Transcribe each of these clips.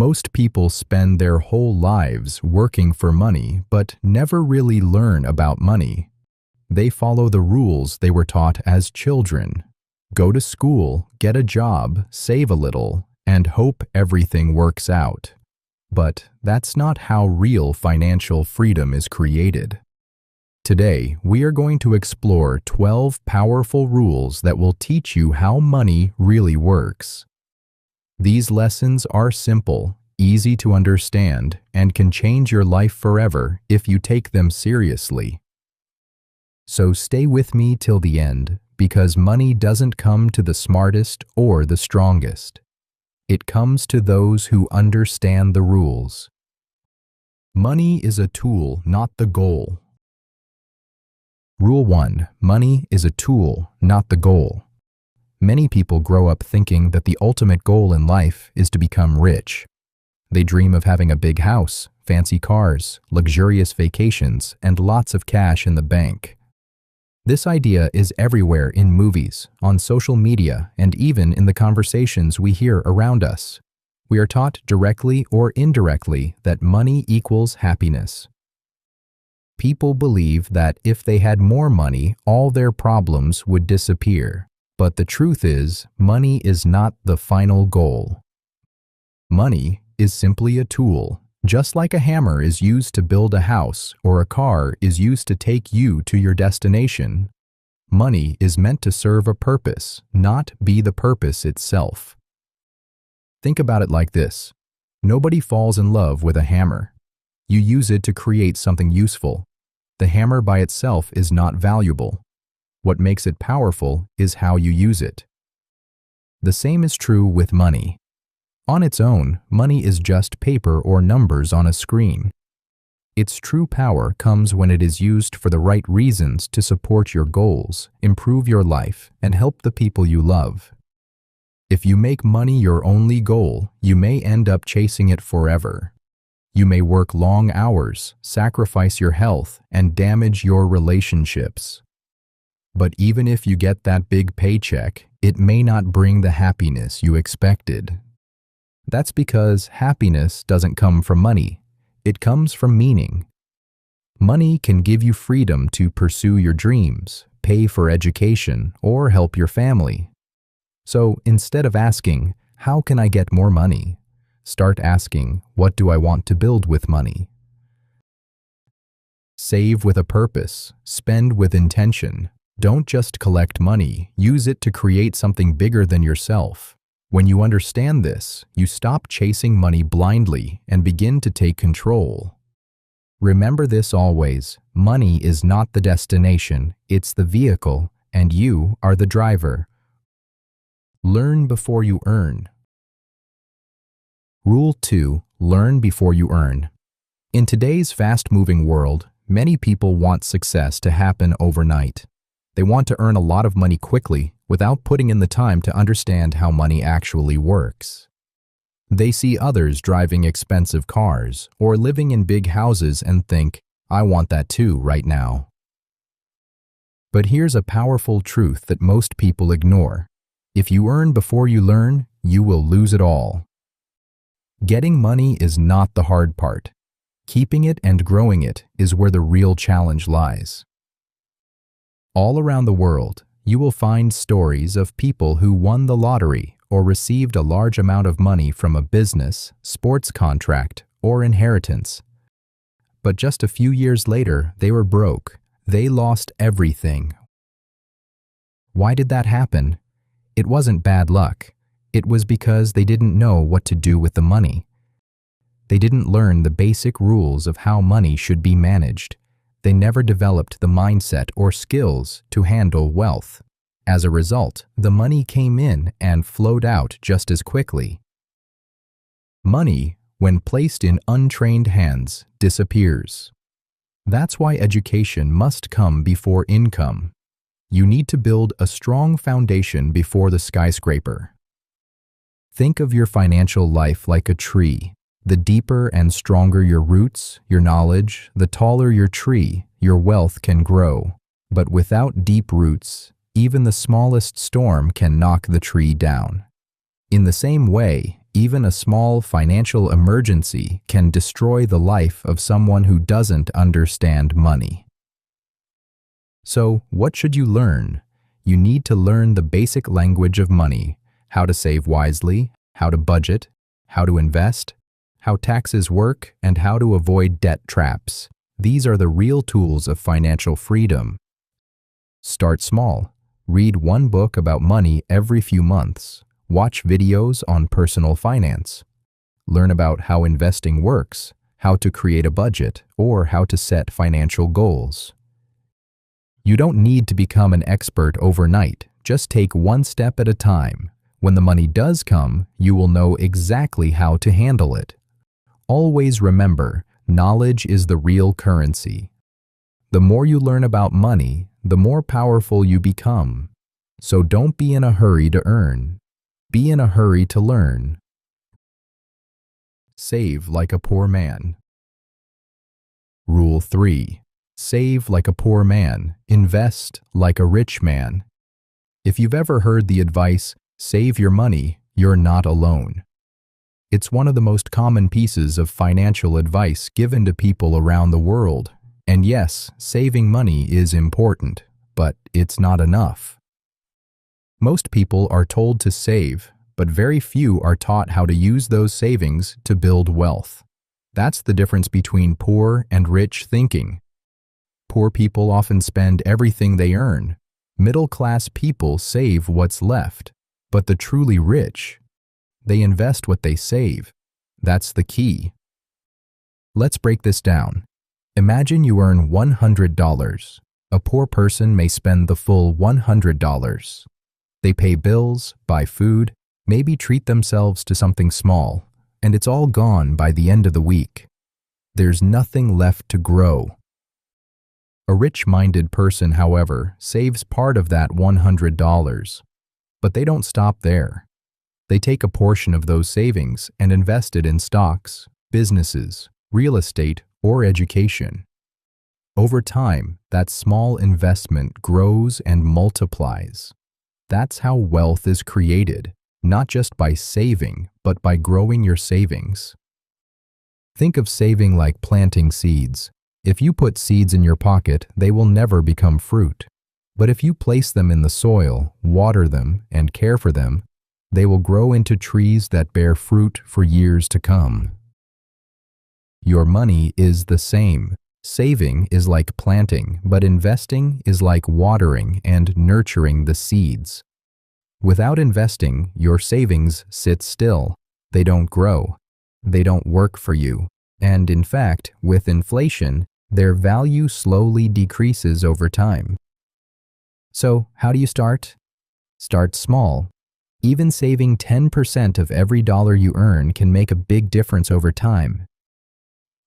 Most people spend their whole lives working for money, but never really learn about money. They follow the rules they were taught as children. Go to school, get a job, save a little, and hope everything works out. But that's not how real financial freedom is created. Today, we are going to explore 12 powerful rules that will teach you how money really works. These lessons are simple, easy to understand, and can change your life forever if you take them seriously. So stay with me till the end, because money doesn't come to the smartest or the strongest. It comes to those who understand the rules. Money is a tool, not the goal. Rule 1. Money is a tool, not the goal. Many people grow up thinking that the ultimate goal in life is to become rich. They dream of having a big house, fancy cars, luxurious vacations, and lots of cash in the bank. This idea is everywhere in movies, on social media, and even in the conversations we hear around us. We are taught directly or indirectly that money equals happiness. People believe that if they had more money, all their problems would disappear. But the truth is, money is not the final goal. Money is simply a tool. Just like a hammer is used to build a house or a car is used to take you to your destination, money is meant to serve a purpose, not be the purpose itself. Think about it like this. Nobody falls in love with a hammer. You use it to create something useful. The hammer by itself is not valuable. What makes it powerful is how you use it. The same is true with money. On its own, money is just paper or numbers on a screen. Its true power comes when it is used for the right reasons to support your goals, improve your life, and help the people you love. If you make money your only goal, you may end up chasing it forever. You may work long hours, sacrifice your health, and damage your relationships. But even if you get that big paycheck, it may not bring the happiness you expected. That's because happiness doesn't come from money. It comes from meaning. Money can give you freedom to pursue your dreams, pay for education, or help your family. So instead of asking, "How can I get more money?" start asking, "What do I want to build with money?" Save with a purpose. Spend with intention. Don't just collect money. Use it to create something bigger than yourself. When you understand this, you stop chasing money blindly and begin to take control. Remember this always: money is not the destination, it's the vehicle, and you are the driver. Learn before you earn. Rule 2. Learn before you earn. In today's fast-moving world, many people want success to happen overnight. They want to earn a lot of money quickly without putting in the time to understand how money actually works. They see others driving expensive cars or living in big houses and think, "I want that too right now." But here's a powerful truth that most people ignore. If you earn before you learn, you will lose it all. Getting money is not the hard part. Keeping it and growing it is where the real challenge lies. All around the world, you will find stories of people who won the lottery or received a large amount of money from a business, sports contract, or inheritance. But just a few years later, they were broke. They lost everything. Why did that happen? It wasn't bad luck. It was because they didn't know what to do with the money. They didn't learn the basic rules of how money should be managed. They never developed the mindset or skills to handle wealth. As a result, the money came in and flowed out just as quickly. Money, when placed in untrained hands, disappears. That's why education must come before income. You need to build a strong foundation before the skyscraper. Think of your financial life like a tree. The deeper and stronger your roots, your knowledge, the taller your tree, your wealth can grow. But without deep roots, even the smallest storm can knock the tree down. In the same way, Even a small financial emergency can destroy the life of someone who doesn't understand money. So, what should you learn? You need to learn the basic language of money, how to save wisely, how to budget, how to invest, how taxes work, and how to avoid debt traps. These are the real tools of financial freedom. Start small. Read one book about money every few months. Watch videos on personal finance. Learn about how investing works, how to create a budget, or how to set financial goals. You don't need to become an expert overnight. Just take one step at a time. When the money does come, you will know exactly how to handle it. Always remember, knowledge is the real currency. The more you learn about money, the more powerful you become. So don't be in a hurry to earn. Be in a hurry to learn. Save like a poor man. Rule 3. Save like a poor man. Invest like a rich man. If you've ever heard the advice, save your money, you're not alone. It's one of the most common pieces of financial advice given to people around the world. And yes, saving money is important, but it's not enough. Most people are told to save, but very few are taught how to use those savings to build wealth. That's the difference between poor and rich thinking. Poor people often spend everything they earn. Middle-class people save what's left, but the truly rich, they invest what they save. That's the key. Let's break this down. Imagine you earn $100. A poor person may spend the full $100. They pay bills, buy food, maybe treat themselves to something small, and it's all gone by the end of the week. There's nothing left to grow. A rich-minded person, however, saves part of that $100. But they don't stop there. They take a portion of those savings and invest it in stocks, businesses, real estate, or education. Over time, that small investment grows and multiplies. That's how wealth is created, not just by saving, but by growing your savings. Think of saving like planting seeds. If you put seeds in your pocket, they will never become fruit. But if you place them in the soil, water them, and care for them, they will grow into trees that bear fruit for years to come. Your money is the same. Saving is like planting, but investing is like watering and nurturing the seeds. Without investing, your savings sit still. They don't grow. They don't work for you. And in fact, with inflation, their value slowly decreases over time. So, how do you start? Start small. Even saving 10% of every dollar you earn can make a big difference over time.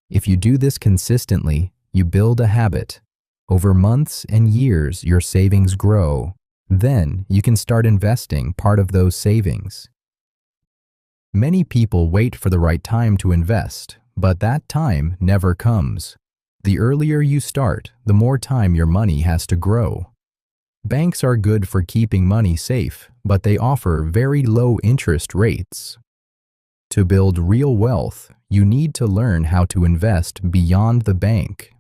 If you do this consistently, you build a habit. Over months and years, your savings grow. Then, you can start investing part of those savings. Many people wait for the right time to invest, but that time never comes. The earlier you start, the more time your money has to grow. Banks are good for keeping money safe, but they offer very low interest rates. To build real wealth, you need to learn how to invest beyond the bank.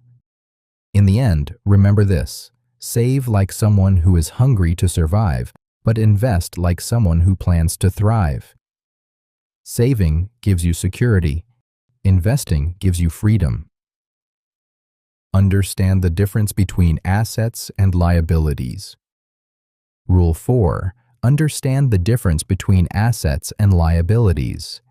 In the end, remember this: save like someone who is hungry to survive, but invest like someone who plans to thrive. Saving gives you security. Investing gives you freedom. Understand the difference between assets and liabilities. Rule 4. Understand the difference between assets and liabilities.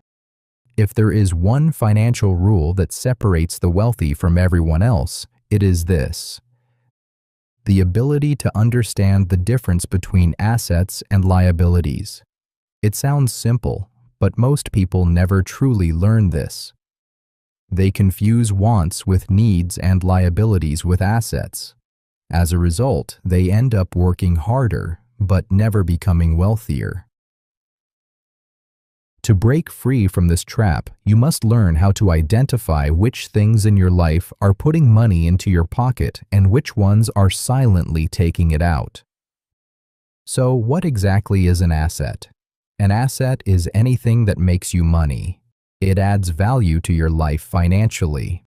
If there is one financial rule that separates the wealthy from everyone else, it is this: the ability to understand the difference between assets and liabilities. It sounds simple, but most people never truly learn this. They confuse wants with needs and liabilities with assets. As a result, they end up working harder, but never becoming wealthier. To break free from this trap, you must learn how to identify which things in your life are putting money into your pocket and which ones are silently taking it out. So, what exactly is an asset? An asset is anything that makes you money. It adds value to your life financially.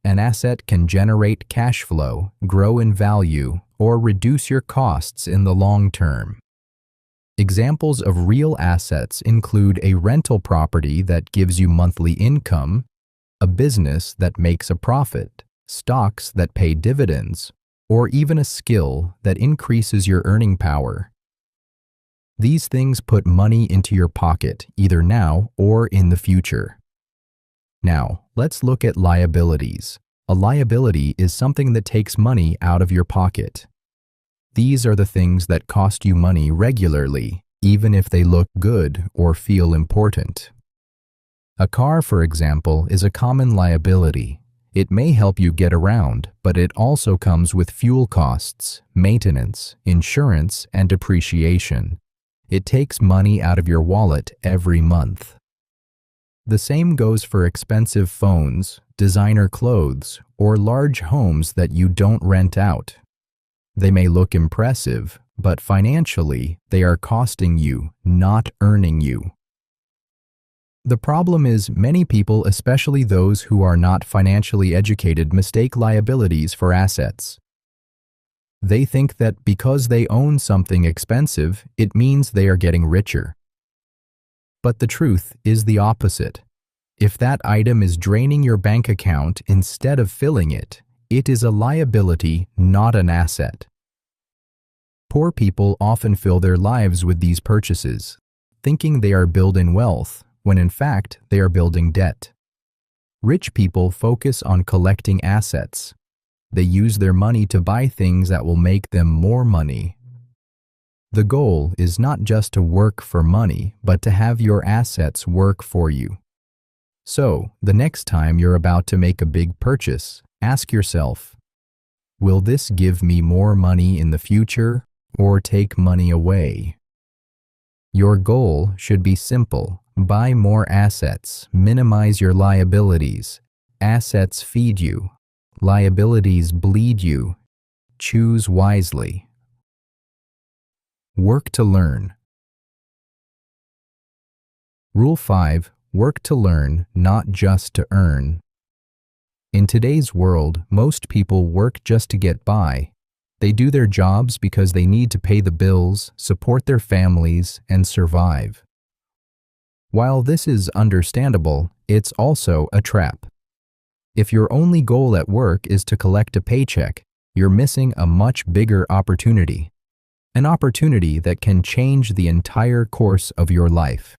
An asset can generate cash flow, grow in value, or reduce your costs in the long term. Examples of real assets include a rental property that gives you monthly income, a business that makes a profit, stocks that pay dividends, or even a skill that increases your earning power. These things put money into your pocket either now or in the future. Now, let's look at liabilities. A liability is something that takes money out of your pocket. These are the things that cost you money regularly, even if they look good or feel important. A car, for example, is a common liability. It may help you get around, but it also comes with fuel costs, maintenance, insurance, and depreciation. It takes money out of your wallet every month. The same goes for expensive phones, designer clothes, or large homes that you don't rent out. They may look impressive, but financially, they are costing you, not earning you. The problem is many people, especially those who are not financially educated, mistake liabilities for assets. They think that because they own something expensive, it means they are getting richer. But the truth is the opposite. If that item is draining your bank account instead of filling it, it is a liability, not an asset. Poor people often fill their lives with these purchases, thinking they are building wealth, when in fact they are building debt. Rich people focus on collecting assets. They use their money to buy things that will make them more money. The goal is not just to work for money, but to have your assets work for you. So, the next time you're about to make a big purchase, ask yourself, will this give me more money in the future or take money away? Your goal should be simple. Buy more assets, minimize your liabilities. Assets feed you. Liabilities bleed you. Choose wisely. Work to learn. Rule 5. Work to learn, not just to earn. In today's world, most people work just to get by. They do their jobs because they need to pay the bills, support their families, and survive. While this is understandable, it's also a trap. If your only goal at work is to collect a paycheck, you're missing a much bigger opportunity. An opportunity that can change the entire course of your life.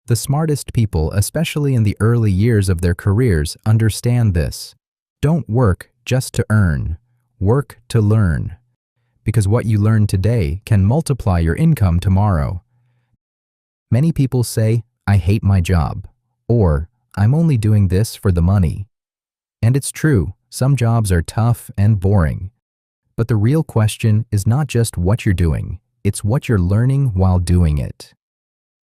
The smartest people, especially in the early years of their careers, understand this. Don't work just to earn. Work to learn. Because what you learn today can multiply your income tomorrow. Many people say, I hate my job, or I'm only doing this for the money. And it's true, some jobs are tough and boring. But the real question is not just what you're doing, it's what you're learning while doing it.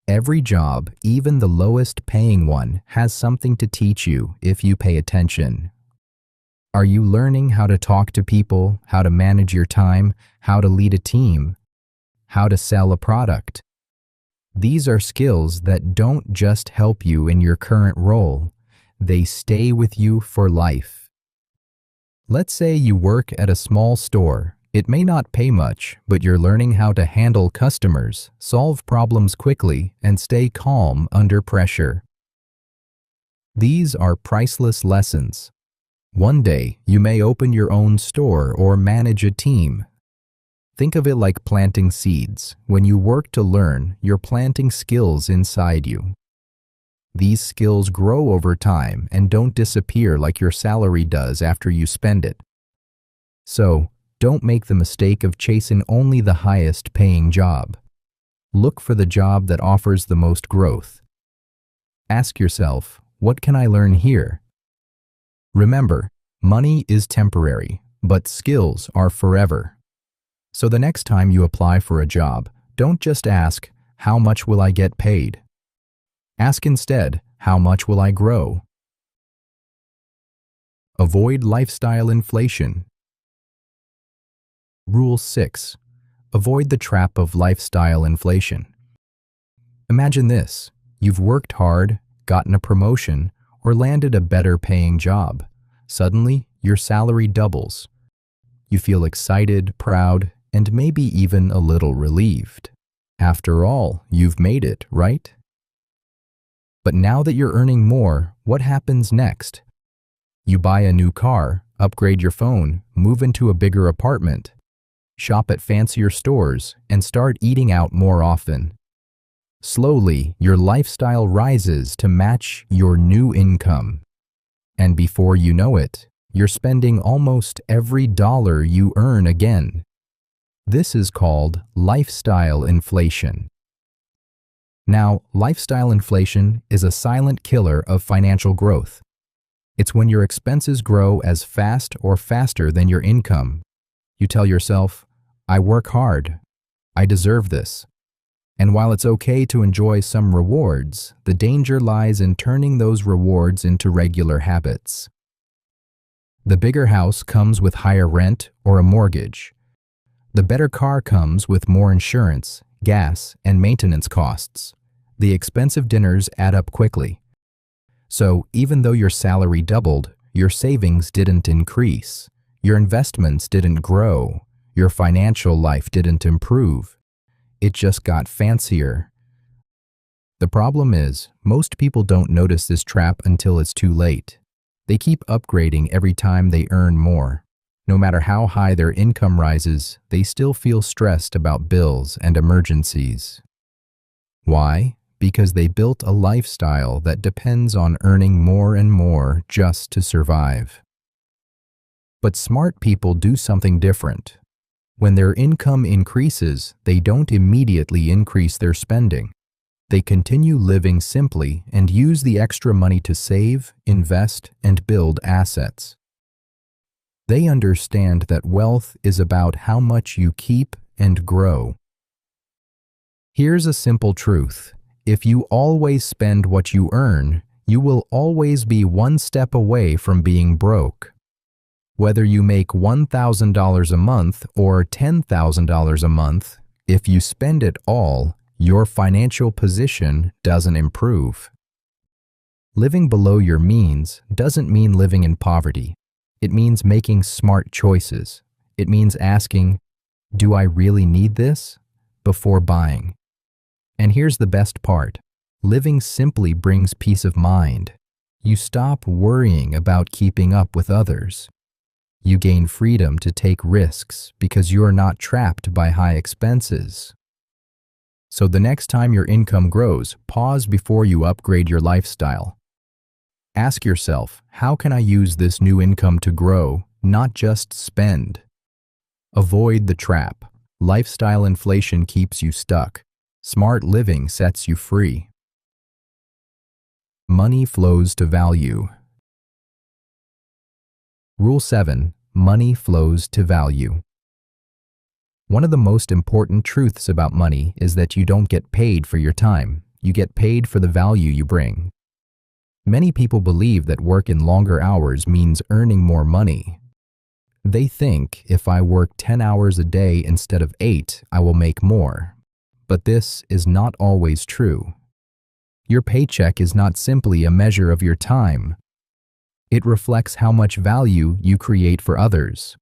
Every job, even the lowest paying one, has something to teach you if you pay attention. Are you learning how to talk to people, how to manage your time, how to lead a team, how to sell a product? These are skills that don't just help you in your current role, they stay with you for life. Let's say you work at a small store. It may not pay much, but you're learning how to handle customers, solve problems quickly, and stay calm under pressure. These are priceless lessons. One day, you may open your own store or manage a team. Think of it like planting seeds. When you work to learn, you're planting skills inside you. These skills grow over time and don't disappear like your salary does after you spend it. So, don't make the mistake of chasing only the highest paying job. Look for the job that offers the most growth. Ask yourself, what can I learn here? Remember, money is temporary, but skills are forever. So the next time you apply for a job, don't just ask, how much will I get paid? Ask instead, how much will I grow? Avoid lifestyle inflation. Rule 6. Avoid the trap of lifestyle inflation. Imagine this. You've worked hard, gotten a promotion, or landed a better paying job. Suddenly, your salary doubles. You feel excited, proud, and maybe even a little relieved. After all, you've made it, right? But now that you're earning more, what happens next? You buy a new car, upgrade your phone, move into a bigger apartment, shop at fancier stores, and start eating out more often. Slowly, your lifestyle rises to match your new income. And before you know it, you're spending almost every dollar you earn again. This is called lifestyle inflation. Now, lifestyle inflation is a silent killer of financial growth. It's when your expenses grow as fast or faster than your income. You tell yourself, I work hard. I deserve this. And while it's okay to enjoy some rewards, the danger lies in turning those rewards into regular habits. The bigger house comes with higher rent or a mortgage. The better car comes with more insurance, gas, and maintenance costs. The expensive dinners add up quickly. So even though your salary doubled, your savings didn't increase. Your investments didn't grow. Your financial life didn't improve. It just got fancier. The problem is, most people don't notice this trap until it's too late. They keep upgrading every time they earn more. No matter how high their income rises, they still feel stressed about bills and emergencies. Why? Because they built a lifestyle that depends on earning more and more just to survive. But smart people do something different. When their income increases, they don't immediately increase their spending. They continue living simply and use the extra money to save, invest, and build assets. They understand that wealth is about how much you keep and grow. Here's a simple truth. If you always spend what you earn, you will always be one step away from being broke. Whether you make $1,000 a month or $10,000 a month, if you spend it all, your financial position doesn't improve. Living below your means doesn't mean living in poverty. It means making smart choices. It means asking, do I really need this? Before buying. And here's the best part. Living simply brings peace of mind. You stop worrying about keeping up with others. You gain freedom to take risks because you are not trapped by high expenses. So the next time your income grows, pause before you upgrade your lifestyle. Ask yourself, how can I use this new income to grow, not just spend? Avoid the trap. Lifestyle inflation keeps you stuck. Smart living sets you free. Money flows to value. Rule 7. Money flows to value. One of the most important truths about money is that you don't get paid for your time. You get paid for the value you bring. Many people believe that work in longer hours means earning more money. They think if I work 10 hours a day instead of 8, I will make more. But this is not always true. Your paycheck is not simply a measure of your time. It reflects how much value you create for others.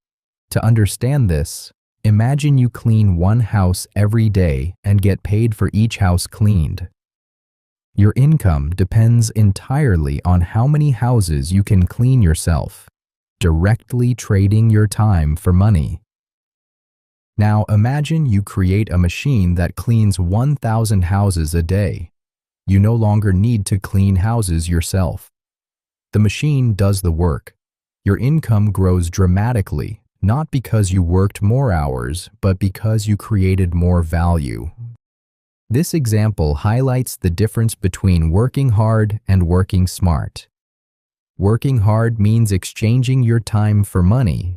To understand this, imagine you clean one house every day and get paid for each house cleaned. Your income depends entirely on how many houses you can clean yourself, directly trading your time for money. Now imagine you create a machine that cleans 1,000 houses a day. You no longer need to clean houses yourself. The machine does the work. Your income grows dramatically, not because you worked more hours, but because you created more value. This example highlights the difference between working hard and working smart. Working hard means exchanging your time for money,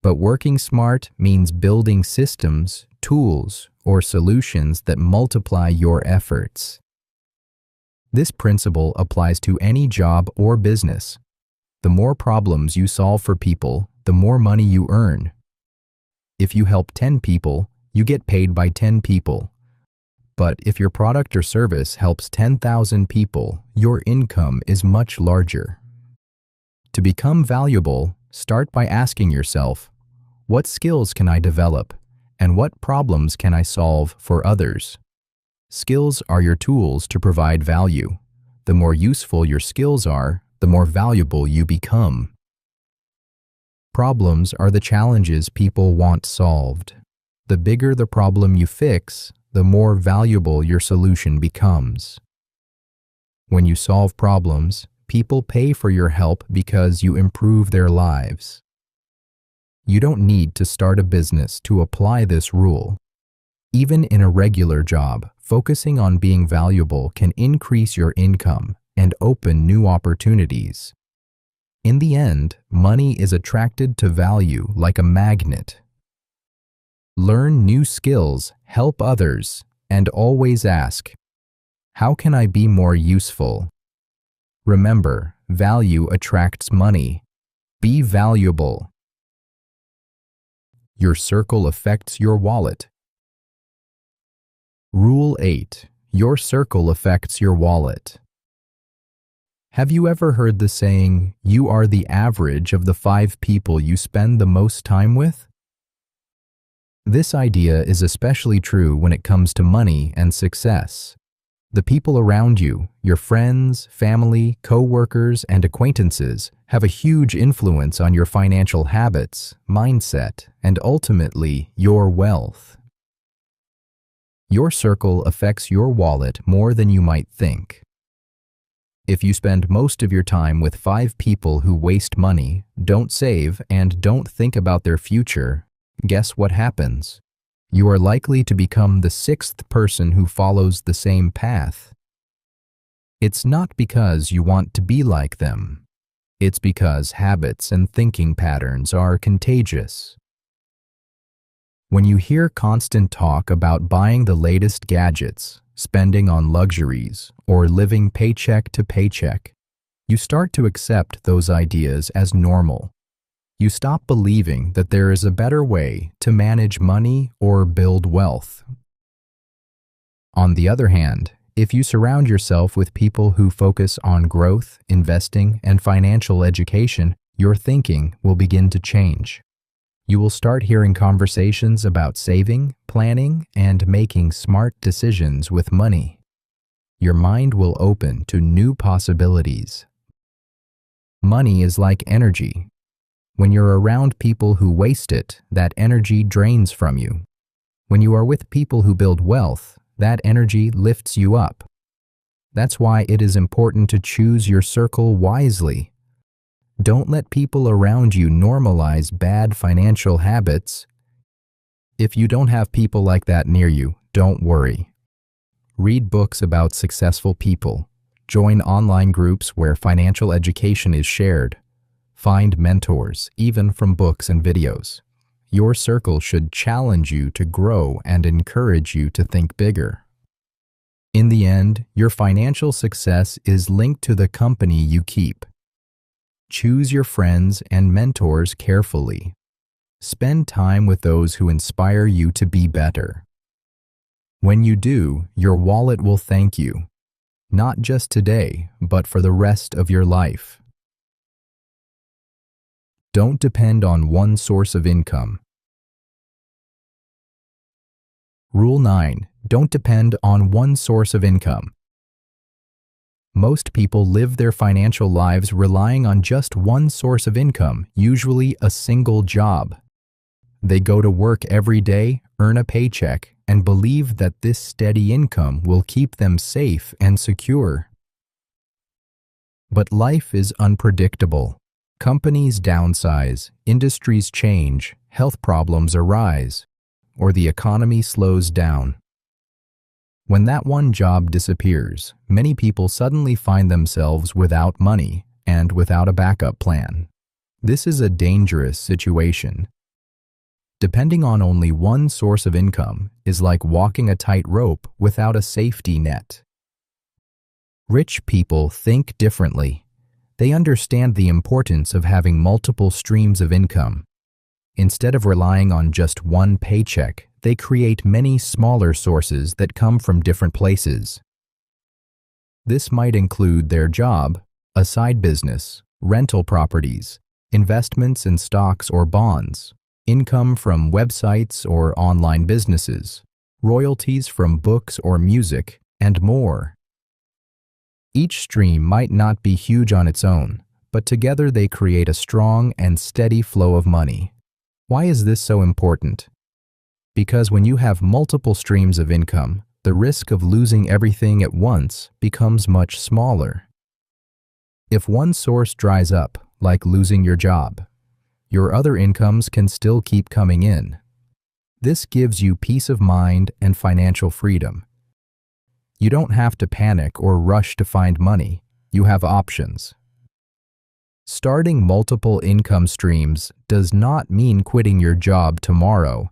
but working smart means building systems, tools, or solutions that multiply your efforts. This principle applies to any job or business. The more problems you solve for people, the more money you earn. If you help 10 people, you get paid by 10 people. But if your product or service helps 10,000 people, your income is much larger. To become valuable, start by asking yourself, what skills can I develop, and what problems can I solve for others? Skills are your tools to provide value. The more useful your skills are, the more valuable you become. Problems are the challenges people want solved. The bigger the problem you fix, the more valuable your solution becomes. When you solve problems, people pay for your help because you improve their lives. You don't need to start a business to apply this rule. Even in a regular job, focusing on being valuable can increase your income and open new opportunities. In the end, money is attracted to value like a magnet. Learn new skills, help others, and always ask, how can I be more useful? Remember, value attracts money. Be valuable. Your circle affects your wallet. Rule 8. Your circle affects your wallet. Have you ever heard the saying, you are the average of the 5 people you spend the most time with? This idea is especially true when it comes to money and success. The people around you, your friends, family, co-workers, and acquaintances, have a huge influence on your financial habits, mindset, and ultimately, your wealth. Your circle affects your wallet more than you might think. If you spend most of your time with 5 people who waste money, don't save, and don't think about their future, guess what happens? You are likely to become the 6th person who follows the same path. It's not because you want to be like them. It's because habits and thinking patterns are contagious. When you hear constant talk about buying the latest gadgets, spending on luxuries, or living paycheck to paycheck, you start to accept those ideas as normal. You stop believing that there is a better way to manage money or build wealth. On the other hand, if you surround yourself with people who focus on growth, investing, and financial education, your thinking will begin to change. You will start hearing conversations about saving, planning, and making smart decisions with money. Your mind will open to new possibilities. Money is like energy. When you're around people who waste it, that energy drains from you. When you are with people who build wealth, that energy lifts you up. That's why it is important to choose your circle wisely. Don't let people around you normalize bad financial habits. If you don't have people like that near you, don't worry. Read books about successful people. Join online groups where financial education is shared. Find mentors, even from books and videos. Your circle should challenge you to grow and encourage you to think bigger. In the end, your financial success is linked to the company you keep. Choose your friends and mentors carefully. Spend time with those who inspire you to be better. When you do, your wallet will thank you, not just today, but for the rest of your life. Don't depend on one source of income. Rule 9. Don't depend on one source of income. Most people live their financial lives relying on just one source of income, usually a single job. They go to work every day, earn a paycheck, and believe that this steady income will keep them safe and secure. But life is unpredictable. Companies downsize, industries change, health problems arise, or the economy slows down. When that one job disappears, many people suddenly find themselves without money and without a backup plan. This is a dangerous situation. Depending on only one source of income is like walking a tightrope without a safety net. Rich people think differently. They understand the importance of having multiple streams of income. Instead of relying on just one paycheck, they create many smaller sources that come from different places. This might include their job, a side business, rental properties, investments in stocks or bonds, income from websites or online businesses, royalties from books or music, and more. Each stream might not be huge on its own, but together they create a strong and steady flow of money. Why is this so important? Because when you have multiple streams of income, the risk of losing everything at once becomes much smaller. If one source dries up, like losing your job, your other incomes can still keep coming in. This gives you peace of mind and financial freedom. You don't have to panic or rush to find money. You have options. Starting multiple income streams does not mean quitting your job tomorrow.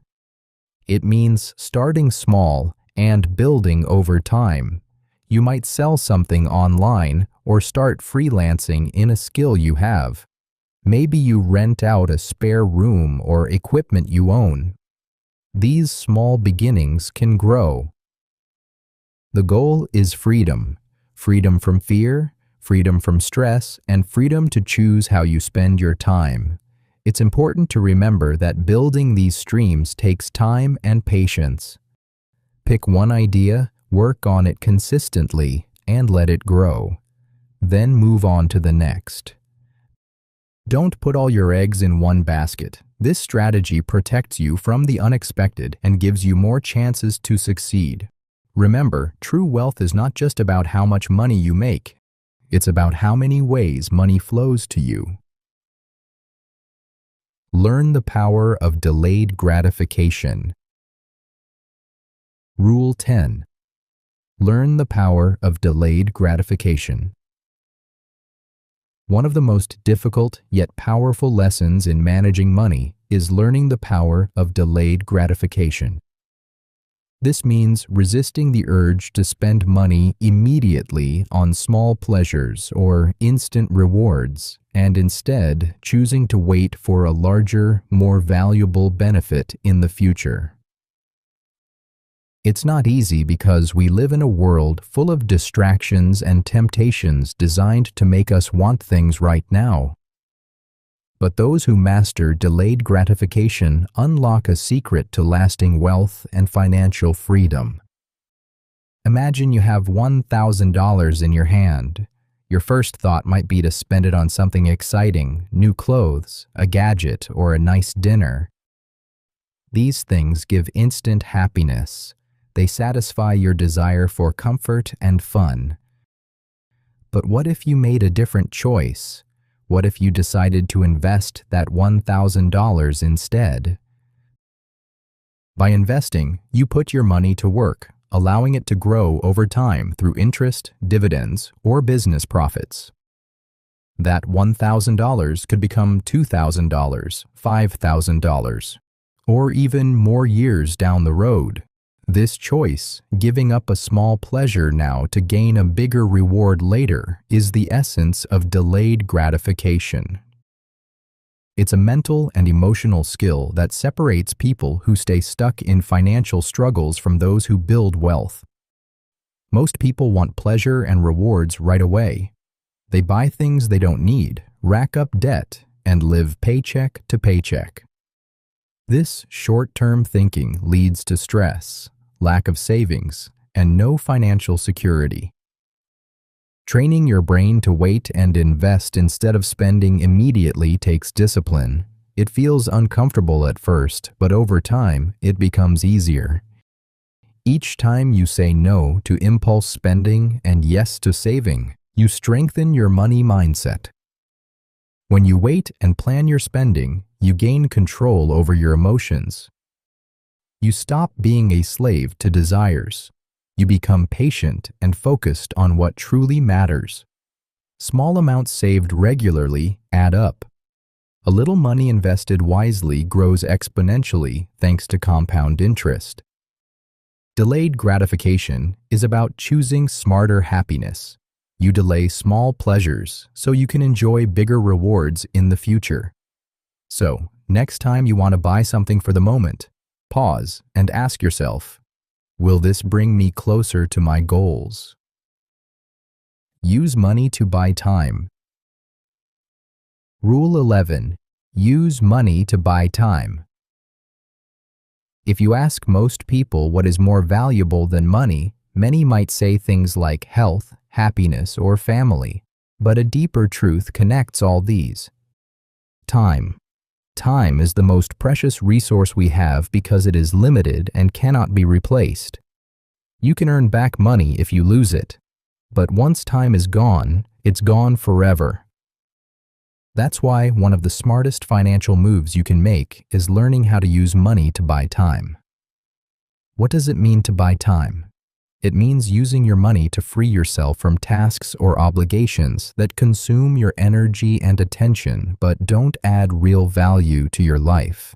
It means starting small and building over time. You might sell something online or start freelancing in a skill you have. Maybe you rent out a spare room or equipment you own. These small beginnings can grow. The goal is freedom. Freedom from fear, freedom from stress, and freedom to choose how you spend your time. It's important to remember that building these streams takes time and patience. Pick one idea, work on it consistently, and let it grow. Then move on to the next. Don't put all your eggs in one basket. This strategy protects you from the unexpected and gives you more chances to succeed. Remember, true wealth is not just about how much money you make. It's about how many ways money flows to you. Learn the power of delayed gratification. Rule 10. Learn the power of delayed gratification. One of the most difficult yet powerful lessons in managing money is learning the power of delayed gratification. This means resisting the urge to spend money immediately on small pleasures or instant rewards, and instead choosing to wait for a larger, more valuable benefit in the future. It's not easy because we live in a world full of distractions and temptations designed to make us want things right now. But those who master delayed gratification unlock a secret to lasting wealth and financial freedom. Imagine you have $1,000 in your hand. Your first thought might be to spend it on something exciting, new clothes, a gadget, or a nice dinner. These things give instant happiness. They satisfy your desire for comfort and fun. But what if you made a different choice? What if you decided to invest that $1,000 instead? By investing, you put your money to work, allowing it to grow over time through interest, dividends, or business profits. That $1,000 could become $2,000, $5,000, or even more years down the road. This choice, giving up a small pleasure now to gain a bigger reward later, is the essence of delayed gratification. It's a mental and emotional skill that separates people who stay stuck in financial struggles from those who build wealth. Most people want pleasure and rewards right away. They buy things they don't need, rack up debt, and live paycheck to paycheck. This short-term thinking leads to stress, lack of savings, and no financial security. Training your brain to wait and invest instead of spending immediately takes discipline. It feels uncomfortable at first, but over time, it becomes easier. Each time you say no to impulse spending and yes to saving, you strengthen your money mindset. When you wait and plan your spending, you gain control over your emotions. You stop being a slave to desires. You become patient and focused on what truly matters. Small amounts saved regularly add up. A little money invested wisely grows exponentially thanks to compound interest. Delayed gratification is about choosing smarter happiness. You delay small pleasures so you can enjoy bigger rewards in the future. So, Next time you want to buy something for the moment, pause and ask yourself, will this bring me closer to my goals? Use money to buy time. Rule 11. Use money to buy time. If you ask most people what is more valuable than money, many might say things like health, happiness, or family. But a deeper truth connects all these. Time. Time is the most precious resource we have because it is limited and cannot be replaced. You can earn back money if you lose it, but once time is gone, it's gone forever. That's why one of the smartest financial moves you can make is learning how to use money to buy time. What does it mean to buy time? It means using your money to free yourself from tasks or obligations that consume your energy and attention but don't add real value to your life.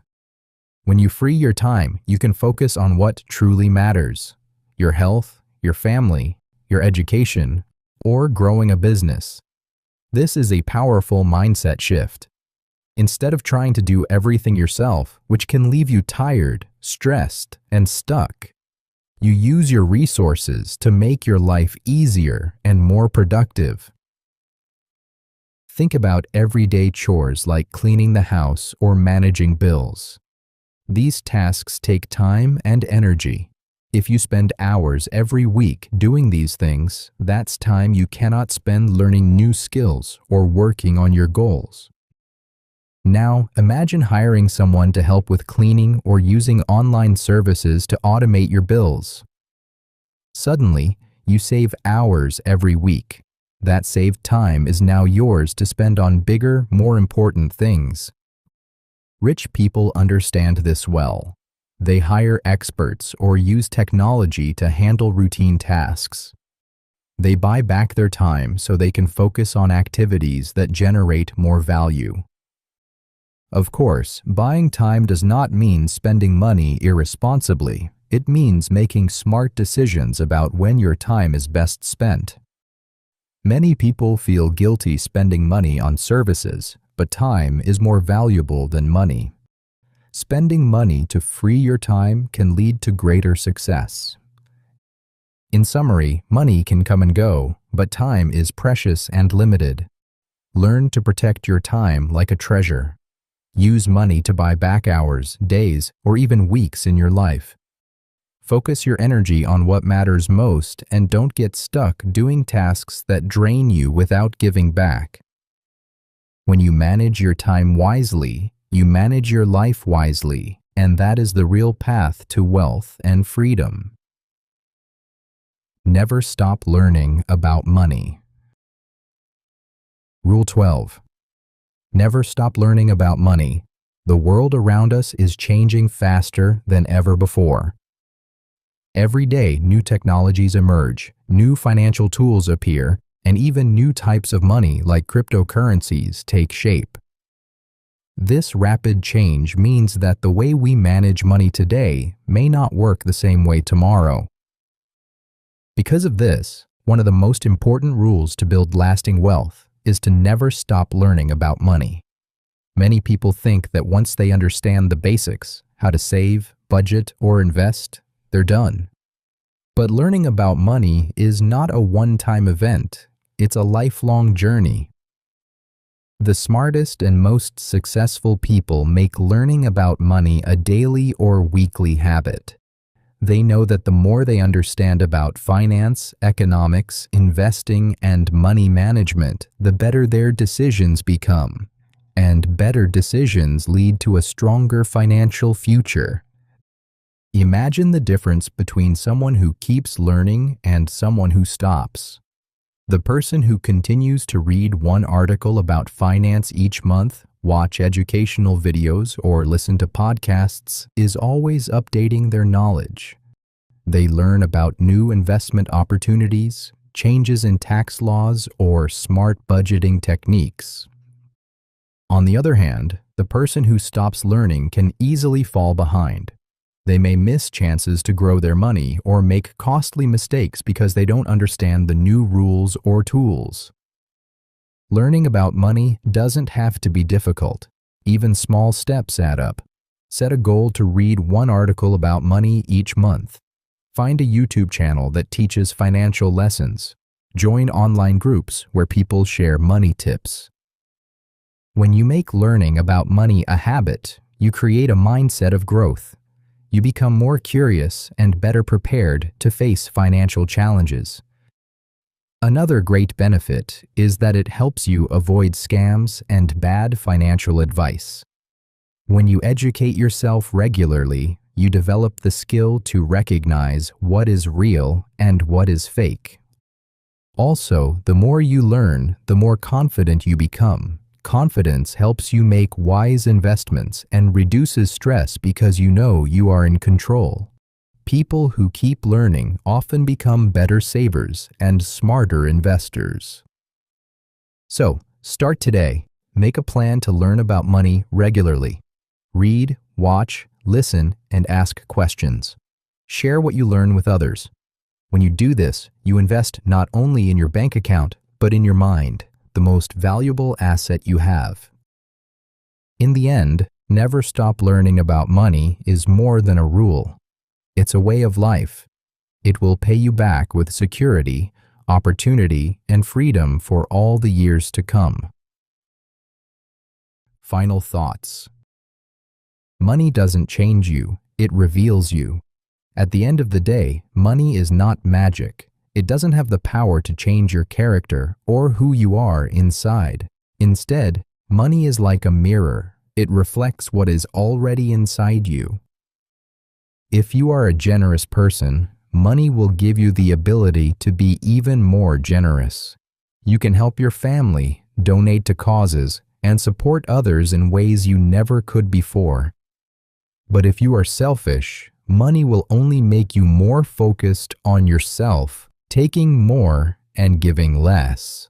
When you free your time, you can focus on what truly matters: your health, your family, your education, or growing a business. This is a powerful mindset shift. Instead of trying to do everything yourself, which can leave you tired, stressed, and stuck, you use your resources to make your life easier and more productive. Think about everyday chores like cleaning the house or managing bills. These tasks take time and energy. If you spend hours every week doing these things, that's time you cannot spend learning new skills or working on your goals. Now, imagine hiring someone to help with cleaning or using online services to automate your bills. Suddenly, you save hours every week. That saved time is now yours to spend on bigger, more important things. Rich people understand this well. They hire experts or use technology to handle routine tasks. They buy back their time so they can focus on activities that generate more value. Of course, buying time does not mean spending money irresponsibly. It means making smart decisions about when your time is best spent. Many people feel guilty spending money on services, but time is more valuable than money. Spending money to free your time can lead to greater success. In summary, money can come and go, but time is precious and limited. Learn to protect your time like a treasure. Use money to buy back hours, days, or even weeks in your life. Focus your energy on what matters most and don't get stuck doing tasks that drain you without giving back. When you manage your time wisely, you manage your life wisely, and that is the real path to wealth and freedom. Never stop learning about money. Rule 12. Never stop learning about money. The world around us is changing faster than ever before. Every day, new technologies emerge, new financial tools appear, and even new types of money like cryptocurrencies take shape. This rapid change means that the way we manage money today may not work the same way tomorrow. Because of this, one of the most important rules to build lasting wealth is to never stop learning about money. Many people think that once they understand the basics, how to save, budget, or invest, they're done. But learning about money is not a one-time event. It's a lifelong journey. The smartest and most successful people make learning about money a daily or weekly habit. They know that the more they understand about finance, economics, investing, and money management, the better their decisions become. And better decisions lead to a stronger financial future. Imagine the difference between someone who keeps learning and someone who stops. The person who continues to read one article about finance each month, watch educational videos, or listen to podcasts is always updating their knowledge. They learn about new investment opportunities, changes in tax laws, or smart budgeting techniques. On the other hand, the person who stops learning can easily fall behind. They may miss chances to grow their money or make costly mistakes because they don't understand the new rules or tools. Learning about money doesn't have to be difficult. Even small steps add up. Set a goal to read one article about money each month. Find a YouTube channel that teaches financial lessons. Join online groups where people share money tips. When you make learning about money a habit, you create a mindset of growth. You become more curious and better prepared to face financial challenges. Another great benefit is that it helps you avoid scams and bad financial advice. When you educate yourself regularly, you develop the skill to recognize what is real and what is fake. Also, the more you learn, the more confident you become. Confidence helps you make wise investments and reduces stress because you know you are in control. People who keep learning often become better savers and smarter investors. So, start today. Make a plan to learn about money regularly. Read, watch, listen, and ask questions. Share what you learn with others. When you do this, you invest not only in your bank account, but in your mind, the most valuable asset you have. In the end, never stop learning about money is more than a rule. It's a way of life. It will pay you back with security, opportunity, and freedom for all the years to come. Final thoughts. Money doesn't change you, it reveals you. At the end of the day, money is not magic. It doesn't have the power to change your character or who you are inside. Instead, money is like a mirror. It reflects what is already inside you. If you are a generous person, money will give you the ability to be even more generous. You can help your family, donate to causes, and support others in ways you never could before. But if you are selfish, money will only make you more focused on yourself, taking more and giving less.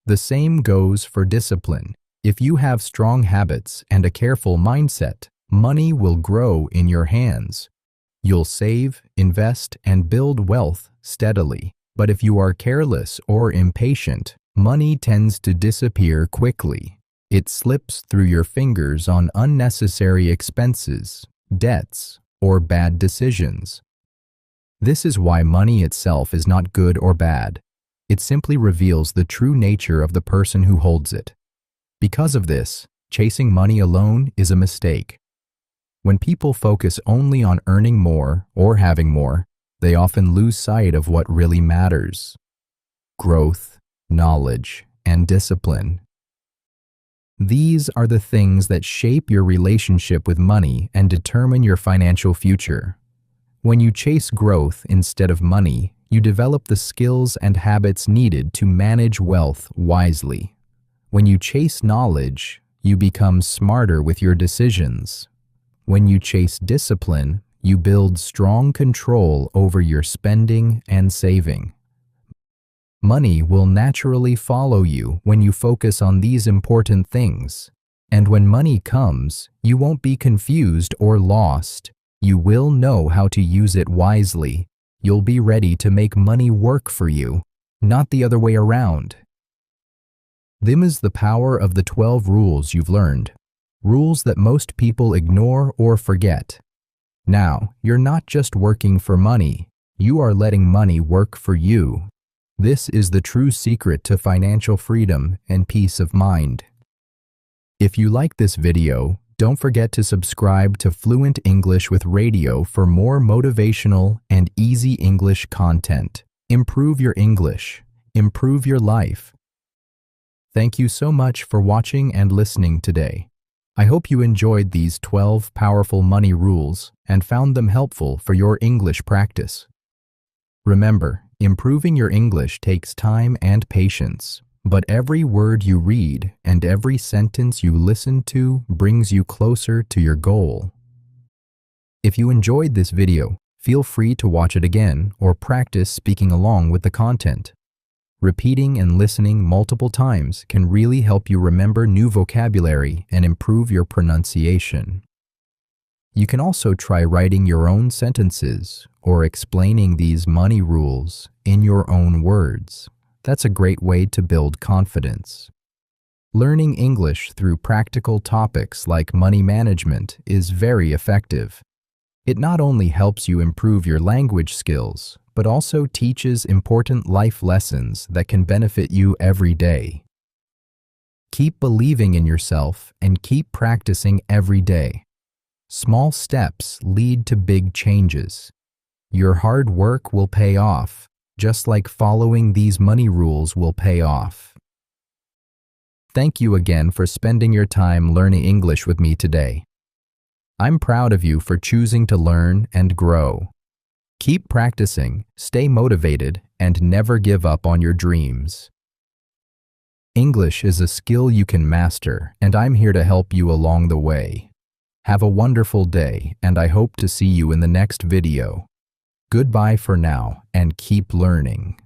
The same goes for discipline. If you have strong habits and a careful mindset, money will grow in your hands. You'll save, invest, and build wealth steadily. But if you are careless or impatient, money tends to disappear quickly. It slips through your fingers on unnecessary expenses, debts, or bad decisions. This is why money itself is not good or bad. It simply reveals the true nature of the person who holds it. Because of this, chasing money alone is a mistake. When people focus only on earning more or having more, they often lose sight of what really matters: growth, knowledge, and discipline. These are the things that shape your relationship with money and determine your financial future. When you chase growth instead of money, you develop the skills and habits needed to manage wealth wisely. When you chase knowledge, you become smarter with your decisions. When you chase discipline, you build strong control over your spending and saving. Money will naturally follow you when you focus on these important things. And when money comes, you won't be confused or lost. You will know how to use it wisely. You'll be ready to make money work for you, not the other way around. Them is the power of the 12 rules you've learned. Rules that most people ignore or forget. Now, you're not just working for money. You are letting money work for you. This is the true secret to financial freedom and peace of mind. If you like this video, don't forget to subscribe to Fluent English with Radio for more motivational and easy English content. Improve your English. Improve your life. Thank you so much for watching and listening today. I hope you enjoyed these 12 powerful money rules and found them helpful for your English practice. Remember, improving your English takes time and patience, but every word you read and every sentence you listen to brings you closer to your goal. If you enjoyed this video, feel free to watch it again or practice speaking along with the content. Repeating and listening multiple times can really help you remember new vocabulary and improve your pronunciation. You can also try writing your own sentences or explaining these money rules in your own words. That's a great way to build confidence. Learning English through practical topics like money management is very effective. It not only helps you improve your language skills, but also teaches important life lessons that can benefit you every day. Keep believing in yourself and keep practicing every day. Small steps lead to big changes. Your hard work will pay off, just like following these money rules will pay off. Thank you again for spending your time learning English with me today. I'm proud of you for choosing to learn and grow. Keep practicing, stay motivated, and never give up on your dreams. English is a skill you can master, and I'm here to help you along the way. Have a wonderful day, and I hope to see you in the next video. Goodbye for now, and keep learning.